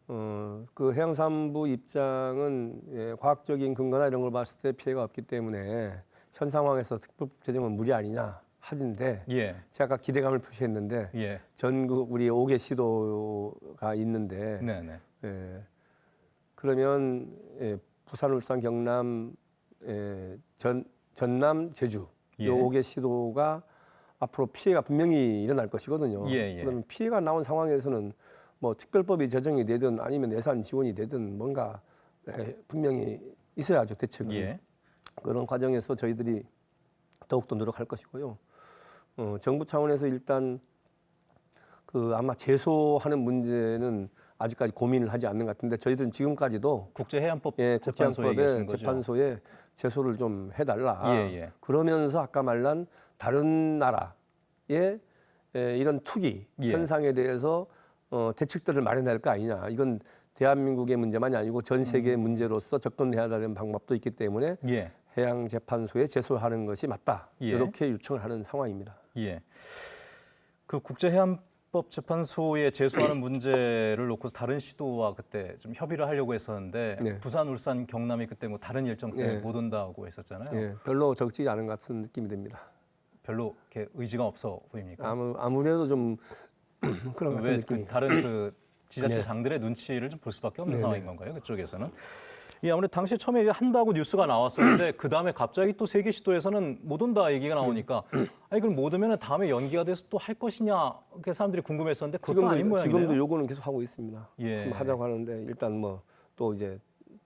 그 해양산부 입장은 예, 과학적인 근거나 이런 걸 봤을 때 피해가 없기 때문에 현 상황에서 특별법 제정은 무리 아니냐 하는데 예. 제가 아까 기대감을 표시했는데 예. 전국 우리 5개 시도가 있는데 네네. 예, 그러면 예, 부산, 울산, 경남, 전남, 제주 예. 요 5개 시도가 앞으로 피해가 분명히 일어날 것이거든요. 예, 예. 그러면 피해가 나온 상황에서는 뭐 특별법이 제정이 되든 아니면 예산 지원이 되든 뭔가 분명히 있어야죠, 대책은. 예. 그런 과정에서 저희들이 더욱더 노력할 것이고요. 정부 차원에서 일단 그 아마 제소하는 문제는 아직까지 고민을 하지 않는 것 같은데 저희들은 지금까지도 국제해양법 예, 재판소에 계시는 국제해양법의 거죠? 재판소에 제소를 좀 해달라. 예, 예. 그러면서 아까 말한 다른 나라의 이런 투기 예. 현상에 대해서 대책들을 마련할 거 아니냐. 이건 대한민국의 문제만이 아니고 전 세계의 문제로서 접근해야 되는 방법도 있기 때문에 예. 해양재판소에 제소하는 것이 맞다. 예. 이렇게 요청을 하는 상황입니다. 예. 그 국제해양법 재판소에 제소하는 문제를 놓고서 다른 시도와 그때 좀 협의를 하려고 했었는데 네. 부산, 울산, 경남이 그때 뭐 다른 일정 때문에 네. 못 온다고 했었잖아요. 예, 별로 적지 않은 것 같은 느낌이 듭니다. 별로 이렇게 의지가 없어 보입니까? 아무래도 좀 그런 것 같은 왜 느낌이. 다른 그 지자체장들의 네. 눈치를 좀 볼 수밖에 없는 네네. 상황인 건가요? 그쪽에서는? 예, 아무래도 당시 처음에 이제 한다고 뉴스가 나왔었는데 그 다음에 갑자기 또 세계 시도에서는 못 온다 얘기가 나오니까 아니 그럼 못 오면 다음에 연기가 돼서 또 할 것이냐 그 사람들이 궁금했었는데 그것도 아닌 모양이네요. 지금도 요구는 계속 하고 있습니다. 예. 좀 하자고 하는데 일단 뭐 또 이제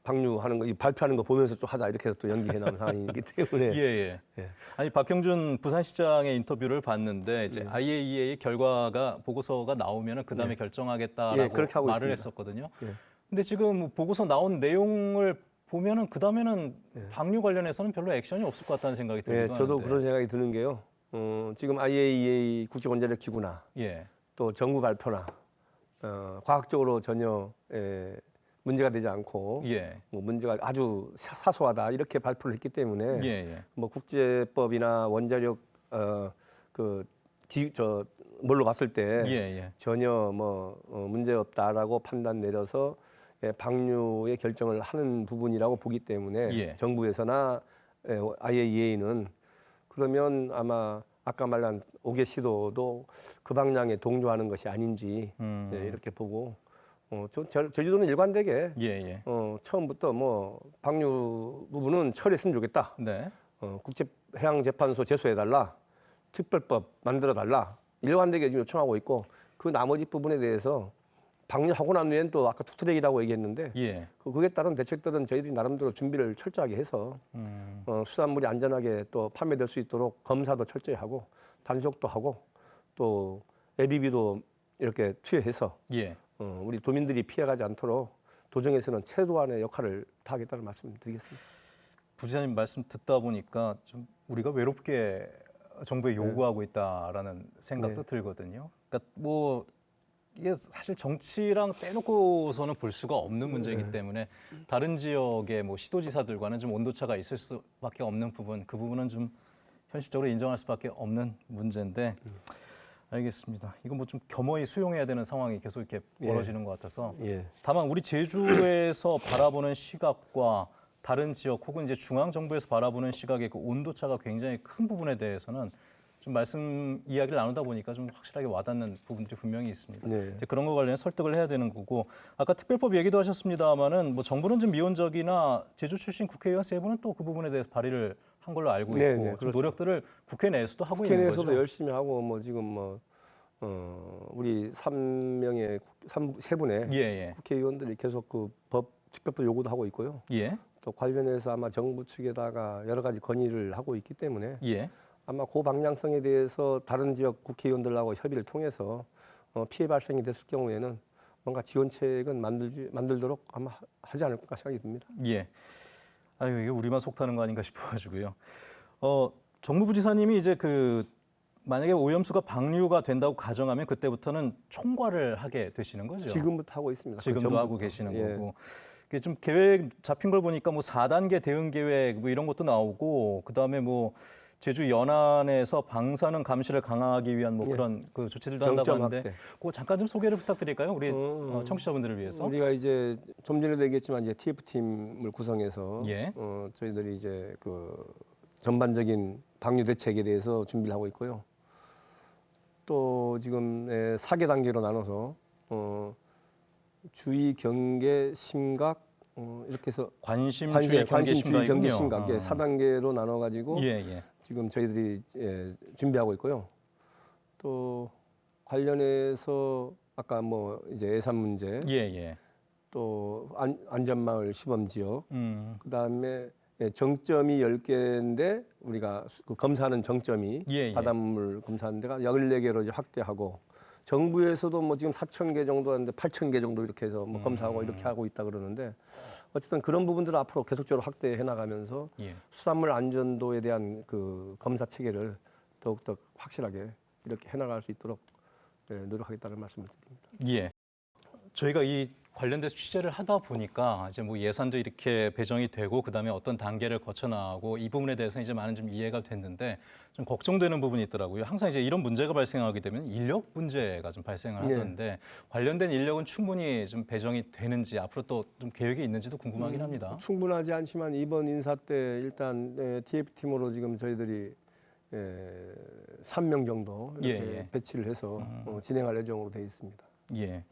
방류하는 거 발표하는 거 보면서 좀 하자 이렇게 해서 또 연기해 나온 상황이기 때문에 예. 아니 박형준 부산시장의 인터뷰를 봤는데 이제 IAEA 결과가 보고서가 나오면은 그 다음에 결정하겠다라고 그렇게 하고 말을 있습니다. 했었거든요. 예. 근데 지금 보고서 나온 내용을 보면은 그 다음에는 방류 관련해서는 별로 액션이 없을 것 같다는 생각이 들기도 하는데. 저도 그런 생각이 드는 게요. 지금 IAEA 국제원자력기구나 예. 또 정부 발표나 과학적으로 전혀 문제가 되지 않고 뭐 문제가 아주 사소하다 이렇게 발표를 했기 때문에 뭐 국제법이나 원자력 뭘로 봤을 때 전혀 뭐 문제 없다라고 판단 내려서 방류의 결정을 하는 부분이라고 보기 때문에 정부에서나 IAEA는 그러면 아마 아까 말한 5개 시도도 그 방향에 동조하는 것이 아닌지 이렇게 보고 제주도는 일관되게 처음부터 뭐 방류 부분은 처리했으면 좋겠다. 국제해양재판소 제소해달라. 특별법 만들어달라. 일관되게 지금 요청하고 있고 그 나머지 부분에 대해서 방류하고 난 후에는 또 아까 투트랙이라고 얘기했는데 그에 따른 대책들은 저희들이 나름대로 준비를 철저하게 해서 수산물이 안전하게 또 판매될 수 있도록 검사도 철저히 하고 단속도 하고 또 ABB도 이렇게 투여해서 우리 도민들이 피해가지 않도록 도정에서는 최소한의 역할을 다하겠다는 말씀드리겠습니다. 부지사님 말씀 듣다 보니까 좀 우리가 외롭게 정부에 요구하고 있다라는 생각도 들거든요. 그러니까 뭐 이게 사실 정치랑 떼놓고서는 볼 수가 없는 문제이기 때문에 다른 지역의 뭐 시도지사들과는 좀 온도차가 있을 수밖에 없는 부분, 그 부분은 좀 현실적으로 인정할 수밖에 없는 문제인데 알겠습니다. 이건 뭐 좀 겸허히 수용해야 되는 상황이 계속 이렇게 벌어지는 것 같아서 다만 우리 제주에서 바라보는 시각과 다른 지역 혹은 이제 중앙 정부에서 바라보는 시각의 그 온도차가 굉장히 큰 부분에 대해서는 좀 이야기를 나누다 보니까 좀 확실하게 와닿는 부분들이 분명히 있습니다. 이제 그런 거 관련해 설득을 해야 되는 거고 아까 특별법 얘기도 하셨습니다만은 뭐 정부는 좀 미온적이나 제주 출신 국회의원 세 분은 또 그 부분에 대해서 발의를 한 걸로 알고 있고 좀 그렇죠. 노력들을 국회 내에서도 하고 국회 있는 내에서도 거죠. 열심히 하고 뭐 지금 뭐 우리 세 분의 국회의원들이 계속 그 특별법 요구도 하고 있고요. 또 관련해서 아마 정부 측에다가 여러 가지 건의를 하고 있기 때문에 아마 그 방향성에 대해서 다른 지역 국회의원들하고 협의를 통해서 피해 발생이 됐을 경우에는 뭔가 지원책은 만들도록 아마 하지 않을까 생각이 듭니다. 아유, 이게 우리만 속타는 거 아닌가 싶어가지고요. 정무부지사님이 이제 만약에 오염수가 방류가 된다고 가정하면 그때부터는 총괄을 하게 되시는 거죠? 지금부터 하고 있습니다. 지금도 하고 계시는 거고. 그게 좀 계획 잡힌 걸 보니까 뭐 4단계 대응 계획 뭐 이런 것도 나오고 그다음에 뭐 제주 연안에서 방사능 감시를 강화하기 위한 뭐 예. 그런 그 조치들도 한다고 하는데 확대. 그거 잠깐 좀 소개를 부탁드릴까요? 우리 청취자분들을 위해서. 우리가 이제 좀 전에도 얘기했지만 이제 TF팀을 구성해서 예. 저희들이 이제 그 전반적인 방류 대책에 대해서 준비를 하고 있고요. 또 지금 4개 단계로 나눠서 주의, 경계, 심각 이렇게 해서 관심, 주의, 경계, 심각이군요. 심각 4단계로 나눠 가지고 예. 지금 저희들이 준비하고 있고요. 또 관련해서 아까 뭐 이제 예산 문제, 예. 또 안전마을 시범지역, 그다음에 정점이 10개인데 우리가 그 검사하는 정점이 예. 바닷물 검사하는 데가 14개로 이제 확대하고 정부에서도 뭐 지금 4,000개 정도 하는데 8,000개 정도 이렇게 해서 뭐 검사하고 이렇게 하고 있다 그러는데 어쨌든 그런 부분들을 앞으로 계속적으로 확대해 나가면서 예. 수산물 안전도에 대한 그 검사 체계를 더욱더 확실하게 이렇게 해 나갈 수 있도록 노력하겠다는 말씀을 드립니다. 예. 저희가 이 관련돼서 취재를 하다 보니까 이제 뭐 예산도 이렇게 배정이 되고 그다음에 어떤 단계를 거쳐 나가고 이 부분에 대해서 이제 많은 좀 이해가 됐는데 좀 걱정되는 부분이 있더라고요. 항상 이제 이런 문제가 발생하게 되면 인력 문제가 좀 발생을 하던데 관련된 인력은 충분히 좀 배정이 되는지 앞으로 또 좀 계획이 있는지도 궁금하긴 합니다. 충분하지 않지만 이번 인사 때 일단 TF팀으로 지금 저희들이 3명 정도 이렇게 배치를 해서 진행할 예정으로 되어 있습니다. 예.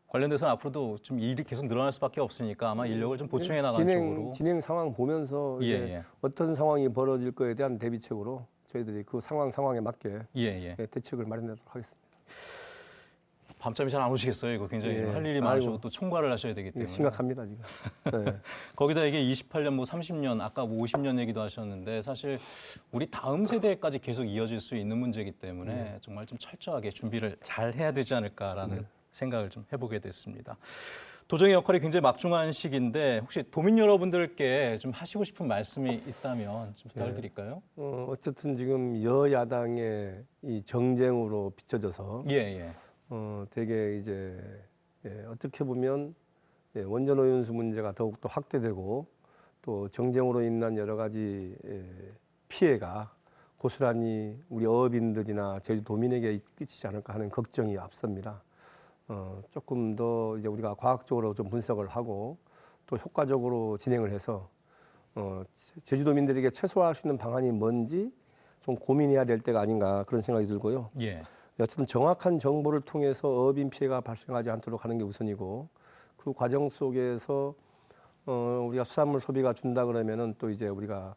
관련돼서는 앞으로도 좀 일이 계속 늘어날 수밖에 없으니까 아마 인력을 좀 보충해 나가는 쪽으로 진행 상황 보면서 이제 어떤 상황이 벌어질 거에 대한 대비책으로 저희들이 그 상황에 맞게 대책을 마련하도록 하겠습니다. 밤잠이 잘 안 오시겠어요? 이거 굉장히 할 일이 많으시고 또 총괄을 하셔야 되기 때문에 심각합니다 지금. 거기다 이게 28년, 뭐 30년, 아까 뭐 50년 얘기도 하셨는데 사실 우리 다음 세대까지 계속 이어질 수 있는 문제이기 때문에 정말 좀 철저하게 준비를 잘 해야 되지 않을까라는 생각을 좀 해보게 됐습니다. 도정의 역할이 굉장히 막중한 시기인데 혹시 도민 여러분들께 좀 하시고 싶은 말씀이 있다면 좀 부탁을 드릴까요? 어쨌든 지금 여야당의 이 정쟁으로 비춰져서 되게 이제 어떻게 보면 원전 오염수 문제가 더욱더 확대되고 또 정쟁으로 인한 여러 가지 피해가 고스란히 우리 어업인들이나 제주도민에게 끼치지 않을까 하는 걱정이 앞섭니다. 조금 더 이제 우리가 과학적으로 좀 분석을 하고 또 효과적으로 진행을 해서 제주도민들에게 최소화할 수 있는 방안이 뭔지 좀 고민해야 될 때가 아닌가 그런 생각이 들고요. 어쨌든 정확한 정보를 통해서 어업인 피해가 발생하지 않도록 하는 게 우선이고 그 과정 속에서 우리가 수산물 소비가 준다 그러면은 또 이제 우리가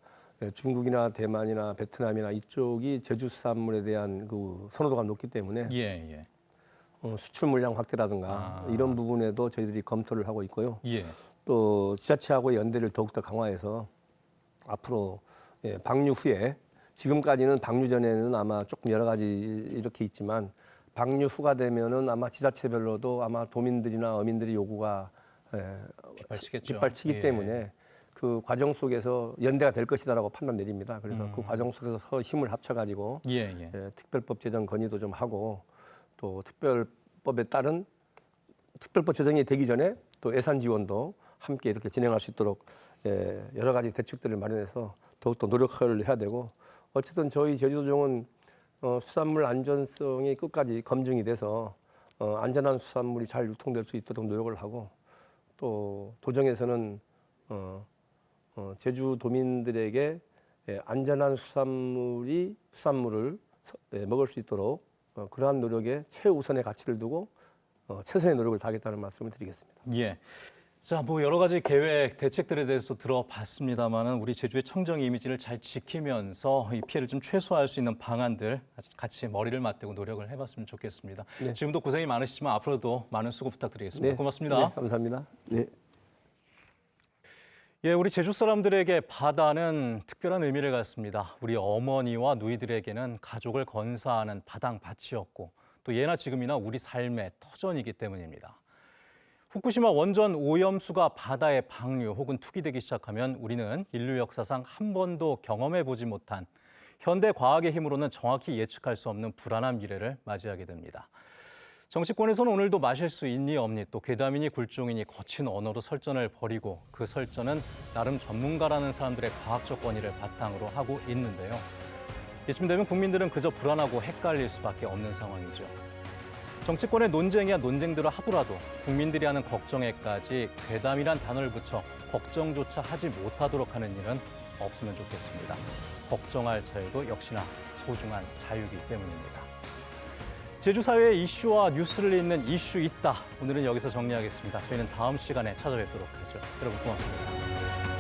중국이나 대만이나 베트남이나 이쪽이 제주 수산물에 대한 그 선호도가 높기 때문에 수출 물량 확대라든가 이런 부분에도 저희들이 검토를 하고 있고요. 또 지자체하고의 연대를 더욱더 강화해서 앞으로 방류 후에 지금까지는 방류 전에는 아마 조금 여러 가지 이렇게 있지만 방류 후가 되면은 아마 지자체별로도 아마 도민들이나 어민들이 요구가 빗발치기 때문에 그 과정 속에서 연대가 될 것이다라고 판단 내립니다. 그래서 그 과정 속에서 서로 힘을 합쳐가지고 특별법 제정 건의도 좀 하고 또 특별법에 따른 특별법 제정이 되기 전에 또 예산 지원도 함께 이렇게 진행할 수 있도록 여러 가지 대책들을 마련해서 더욱더 노력을 해야 되고 어쨌든 저희 제주도정은 수산물 안전성이 끝까지 검증이 돼서 안전한 수산물이 잘 유통될 수 있도록 노력을 하고 또 도정에서는 제주도민들에게 안전한 수산물을 먹을 수 있도록 그러한 노력에 최우선의 가치를 두고 최선의 노력을 다하겠다는 말씀을 드리겠습니다. 자, 뭐 여러 가지 계획, 대책들에 대해서 들어봤습니다만은 우리 제주의 청정 이미지를 잘 지키면서 이 피해를 좀 최소화할 수 있는 방안들 같이 머리를 맞대고 노력을 해봤으면 좋겠습니다. 지금도 고생이 많으시지만 앞으로도 많은 수고 부탁드리겠습니다. 고맙습니다. 감사합니다. 우리 제주 사람들에게 바다는 특별한 의미를 갖습니다. 우리 어머니와 누이들에게는 가족을 건사하는 바당밭이었고 또 예나 지금이나 우리 삶의 터전이기 때문입니다. 후쿠시마 원전 오염수가 바다에 방류 혹은 투기되기 시작하면 우리는 인류 역사상 한 번도 경험해보지 못한 현대 과학의 힘으로는 정확히 예측할 수 없는 불안한 미래를 맞이하게 됩니다. 정치권에서는 오늘도 마실 수 있니 없니 또 괴담이니 굴종이니 거친 언어로 설전을 벌이고 그 설전은 나름 전문가라는 사람들의 과학적 권위를 바탕으로 하고 있는데요. 이쯤 되면 국민들은 그저 불안하고 헷갈릴 수밖에 없는 상황이죠. 정치권의 논쟁이야 논쟁대로 하더라도 국민들이 하는 걱정에까지 괴담이란 단어를 붙여 걱정조차 하지 못하도록 하는 일은 없으면 좋겠습니다. 걱정할 자유도 역시나 소중한 자유이기 때문입니다. 제주 사회의 이슈와 뉴스를 잇는 이슈 있다. 오늘은 여기서 정리하겠습니다. 저희는 다음 시간에 찾아뵙도록 하죠. 여러분 고맙습니다.